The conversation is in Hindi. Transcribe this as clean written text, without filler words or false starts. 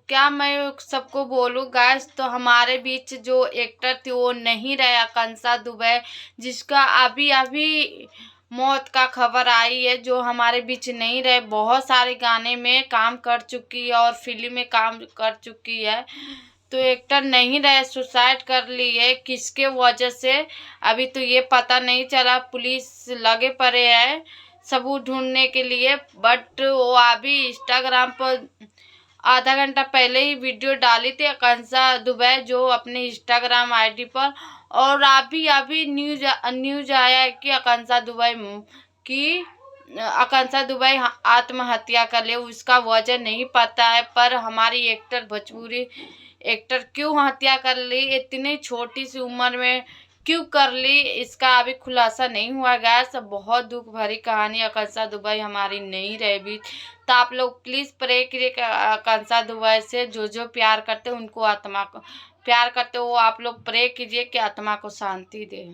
क्या मैं सबको बोलूँ गाइस, तो हमारे बीच जो एक्टर थे वो नहीं रहे, आकांक्षा दुबे, जिसका अभी अभी मौत का खबर आई है, जो हमारे बीच नहीं रहे। बहुत सारे गाने में काम कर चुकी है और फिल्म में काम कर चुकी है, तो एक्टर नहीं रहे, सुसाइड कर ली है। किसके वजह से अभी तो ये पता नहीं चला। पुलिस लगे पड़े है सबूत ढूंढने के लिए, बट वो अभी इंस्टाग्राम पर आधा घंटा पहले ही वीडियो डाली थी आकांक्षा दुबे, जो अपने इंस्टाग्राम आईडी पर। और अभी अभी न्यूज आया है कि आकांक्षा दुबे आत्महत्या कर ले। उसका वजह नहीं पता है, पर हमारी एक्टर भोजपुरी एक्टर क्यों हत्या कर ली, इतनी छोटी सी उम्र में क्यों कर ली, इसका अभी खुलासा नहीं हुआ। गैस बहुत दुख भरी कहानी, आकांक्षा दुबे हमारी नहीं रहे भी। तो आप लोग प्लीज़ प्रे करिए कि आकांक्षा दुबे से जो प्यार करते उनको आत्मा को प्यार करते हो, आप लोग प्रे कीजिए कि आत्मा को शांति दे।